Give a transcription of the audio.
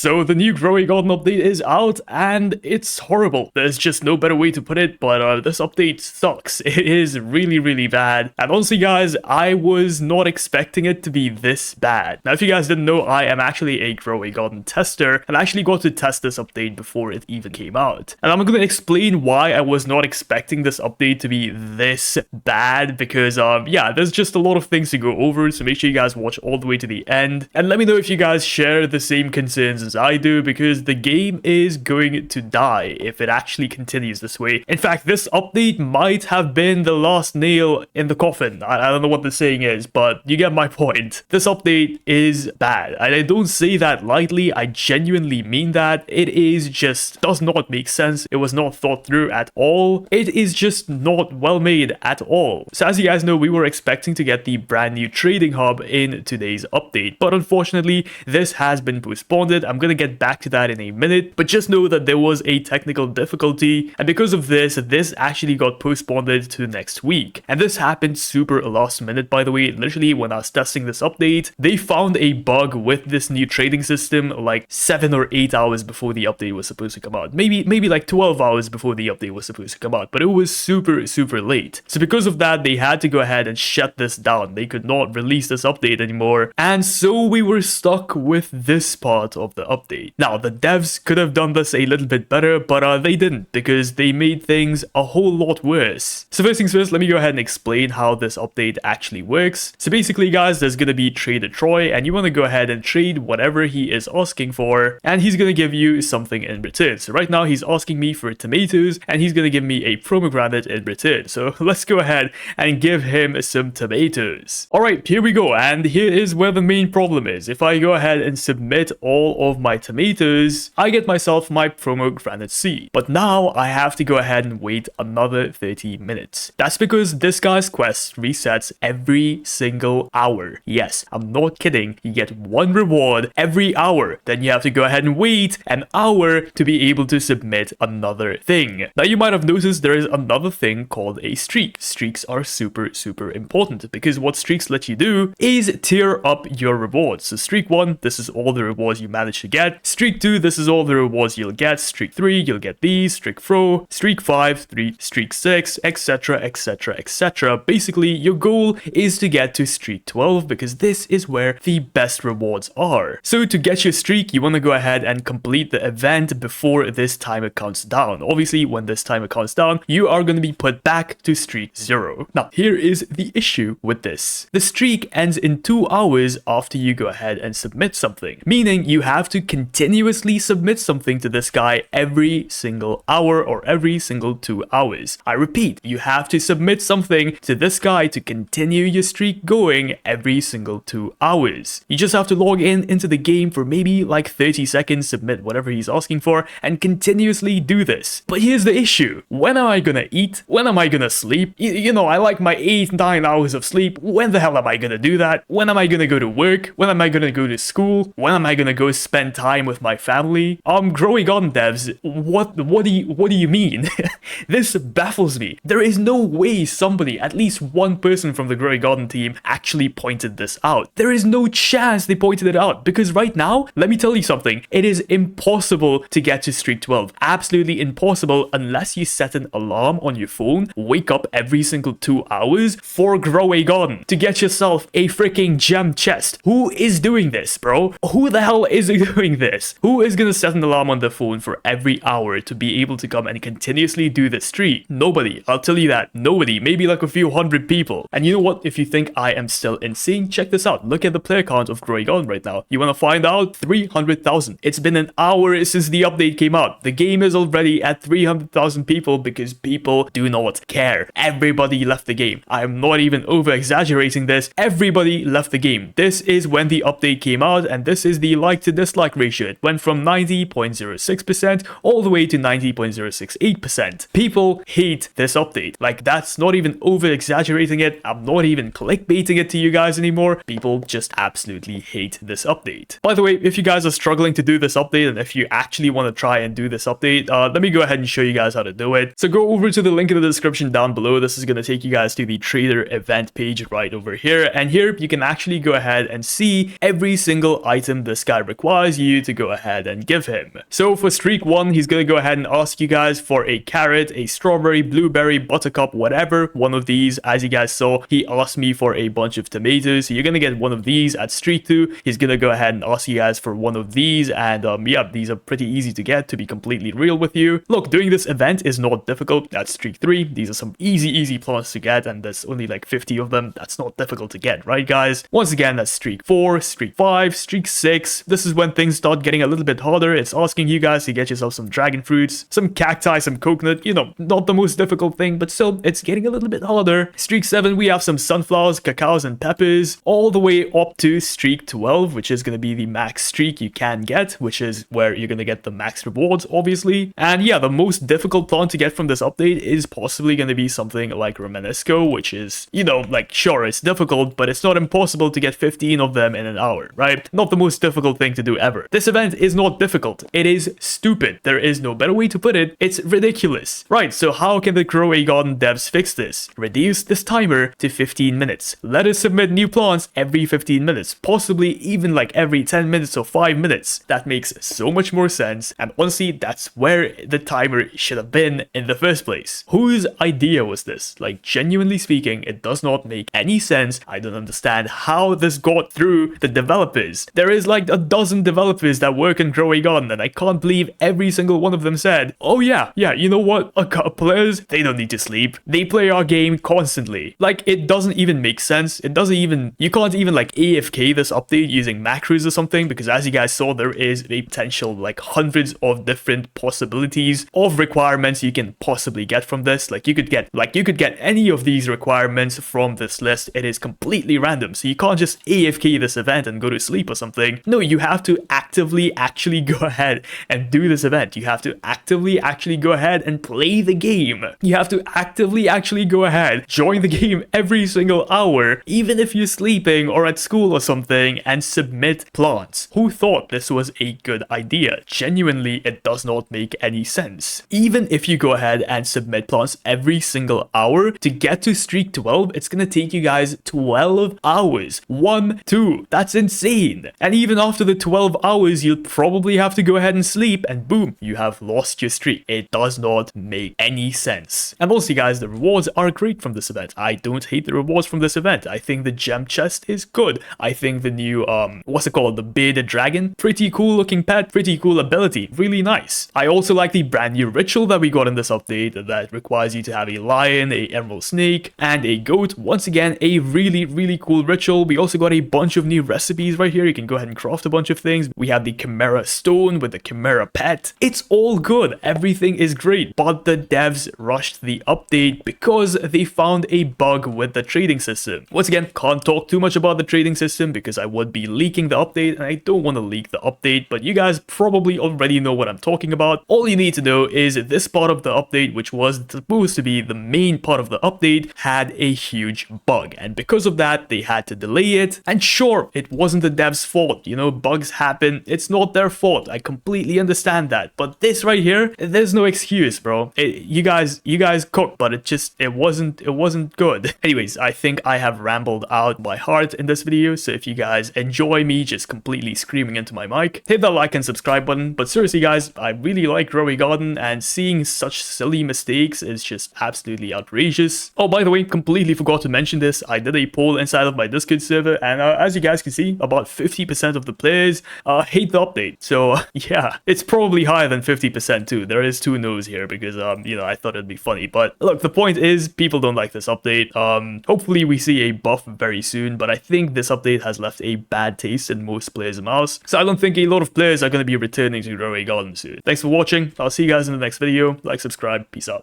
So the new Growing Garden update is out and it's horrible. There's just no better way to put it, but this update sucks. It is really bad. And honestly guys, I was not expecting it to be this bad. Now if you guys didn't know, I am actually a Growing Garden tester and I actually got to test this update before it even came out. And I'm going to explain why I was not expecting this update to be this bad because yeah, there's just a lot of things to go over, so make sure you guys watch all the way to the end. And let me know if you guys share the same concerns as I do, because the game is going to die if it actually continues this way. In fact, this update might have been the last nail in the coffin. I don't know what the saying is, but you get my point. This update is bad, and I don't say that lightly. I genuinely mean that. It is just does not make sense. It was not thought through at all. It is just not well made at all. So as you guys know, we were expecting to get the brand new trading hub in today's update, but unfortunately this has been postponed. I'm gonna get back to that in a minute, but just know that there was a technical difficulty, and because of this actually got postponed to next week. And this happened super last minute, by the way. Literally when I was testing this update, they found a bug with this new trading system like 7 or 8 hours before the update was supposed to come out. Maybe like 12 hours before the update was supposed to come out, but it was super late. So because of that, they had to go ahead and shut this down. They could not release this update anymore, and so we were stuck with this part of the update. Now the devs could have done this a little bit better, but they didn't, because they made things a whole lot worse. So first things first, let me go ahead and explain how this update actually works. So basically guys, there's gonna be Trader Troy, and you want to go ahead and trade whatever he is asking for, and he's gonna give you something in return. So right now he's asking me for tomatoes, and he's gonna give me a pomegranate in return. So let's go ahead and give him some tomatoes. Alright, here we go, and here is where the main problem is. If I go ahead and submit all of my tomatoes, I get myself my pomegranate seed. But now I have to go ahead and wait another 30 minutes. That's because this guy's quest resets every single hour. Yes, I'm not kidding. You get one reward every hour. Then you have to go ahead and wait an hour to be able to submit another thing. Now you might have noticed there is another thing called a streak. Streaks are super important, because what streaks let you do is tier up your rewards. So streak 1, this is all the rewards you manage to get. Streak 2, this is all the rewards you'll get. Streak 3, you'll get these. Streak 4, Streak 5, Streak 6, etc. Basically, your goal is to get to Streak 12, because this is where the best rewards are. So to get your streak, you want to go ahead and complete the event before this timer counts down. Obviously, when this timer counts down, you are going to be put back to Streak 0. Now, here is the issue with this. The streak ends in 2 hours after you go ahead and submit something, meaning you have to continuously submit something to this guy every single hour or every single 2 hours. I repeat, you have to submit something to this guy to continue your streak going every single 2 hours. You just have to log into the game for maybe like 30 seconds, submit whatever he's asking for, and continuously do this. But here's the issue. When am I gonna eat? When am I gonna sleep? You know, I like my 8-9 hours of sleep. When the hell am I gonna do that? When am I gonna go to work? When am I gonna go to school? When am I gonna go spend time with my family? Growing Garden devs, what do you mean? This baffles me. There is no way somebody, at least one person from the Growing Garden team, actually pointed this out. There is no chance they pointed it out, because right now, let me tell you something, it is impossible to get to Streak 12. Absolutely impossible unless you set an alarm on your phone, wake up every single 2 hours for Growing Garden to get yourself a freaking gem chest. Who is doing this, bro? Who the hell is doing this? Who is gonna set an alarm on their phone for every hour to be able to come and continuously do this streak? Nobody. I'll tell you that. Nobody. Maybe like a few hundred people. And you know what? If you think I am still insane, check this out. Look at the player count of Growing Garden right now. You want to find out? 300,000. It's been an hour since the update came out. The game is already at 300,000 people because people do not care. Everybody left the game. I'm not even over exaggerating this. Everybody left the game. This is when the update came out, and this is the like to dislike ratio. It went from 90.06% all the way to 90.068%. People hate this update. Like, that's not even over exaggerating it. I'm not even clickbaiting it to you guys anymore. People just absolutely hate this update. By the way, if you guys are struggling to do this update, and if you actually want to try and do this update, let me go ahead and show you guys how to do it. So go over to the link in the description down below. This is going to take you guys to the trader event page right over here, and here you can actually go ahead and see every single item this guy requires advise you to go ahead and give him. So for streak 1, he's gonna go ahead and ask you guys for a carrot, a strawberry, blueberry, buttercup, whatever, one of these. As you guys saw, he asked me for a bunch of tomatoes, so you're gonna get one of these. At streak 2, he's gonna go ahead and ask you guys for one of these, and yeah, these are pretty easy to get, to be completely real with you. Look, doing this event is not difficult. At streak 3, these are some easy plants to get, and there's only like 50 of them. That's not difficult to get, right guys? Once again, that's streak 4, streak 5, streak 6. This is when things start getting a little bit harder. It's asking you guys to get yourself some dragon fruits, some cacti, some coconut, you know, not the most difficult thing, but still, it's getting a little bit harder. Streak 7, we have some sunflowers, cacaos, and peppers, all the way up to streak 12, which is going to be the max streak you can get, which is where you're going to get the max rewards, obviously. And yeah, the most difficult plant to get from this update is possibly going to be something like Romanesco, which is, you know, like, sure, it's difficult, but it's not impossible to get 15 of them in an hour, right? Not the most difficult thing to do ever. This event is not difficult. It is stupid. There is no better way to put it. It's ridiculous. Right, so how can the Grow a Garden devs fix this? Reduce this timer to 15 minutes. Let us submit new plants every 15 minutes, possibly even like every 10 minutes or 5 minutes. That makes so much more sense, and honestly, that's where the timer should have been in the first place. Whose idea was this? Like, genuinely speaking, it does not make any sense. I don't understand how this got through the developers. There is like a dozen developers that work in Grow a Garden, and I can't believe every single one of them said, oh yeah, you know what, players, they don't need to sleep. They play our game constantly. Like, it doesn't even make sense. It doesn't even, you can't even like AFK this update using macros or something, because as you guys saw, there is a potential like hundreds of different possibilities of requirements you can possibly get from this. Like, you could get any of these requirements from this list. It is completely random, so you can't just AFK this event and go to sleep or something. No, you have to actively actually go ahead and do this event. You have to actively actually go ahead and play the game. You have to actively actually go ahead, join the game every single hour, even if you're sleeping or at school or something, and submit plants. Who thought this was a good idea? Genuinely, it does not make any sense. Even if you go ahead and submit plants every single hour, to get to streak 12, it's gonna take you guys 12 hours. 1, 2. That's insane. And even after the 12 hours, you'll probably have to go ahead and sleep, and boom, you have lost your streak. It does not make any sense. And also, guys, the rewards are great from this event. I don't hate the rewards from this event. I think the gem chest is good. I think the new, what's it called? The bearded dragon. Pretty cool looking pet, pretty cool ability. Really nice. I also like the brand new ritual that we got in this update that requires you to have a lion, a emerald snake, and a goat. Once again, a really cool ritual. We also got a bunch of new recipes right here. You can go ahead and craft a bunch of things. We have the Chimera stone with the Chimera pet. It's all good. Everything is great, but the devs rushed the update because they found a bug with the trading system. Once again, can't talk too much about the trading system because I would be leaking the update, and I don't want to leak the update, but you guys probably already know what I'm talking about. All you need to know is this part of the update, which was supposed to be the main part of the update, had a huge bug, and because of that, they had to delay it. And sure, it wasn't the devs' fault, you know, bugs happen, it's not their fault, I completely understand that, but this right here, there's no excuse, bro. You guys cooked, but it wasn't good. Anyways, I think I have rambled out my heart in this video, so if you guys enjoy me just completely screaming into my mic, hit that like and subscribe button. But seriously guys, I really like Grow a Garden, and seeing such silly mistakes is just absolutely outrageous. Oh, by the way, completely forgot to mention this, I did a poll inside of my Discord server, and as you guys can see, about 50% of the players hate the update. So yeah, it's probably higher than 50% too. There is 2 no's here because you know, I thought it'd be funny. But look, the point is, people don't like this update. Hopefully we see a buff very soon, but I think this update has left a bad taste in most players' mouths, so I don't think a lot of players are going to be returning to Grow a Garden soon. Thanks for watching. I'll see you guys in the next video. Like, subscribe, peace out.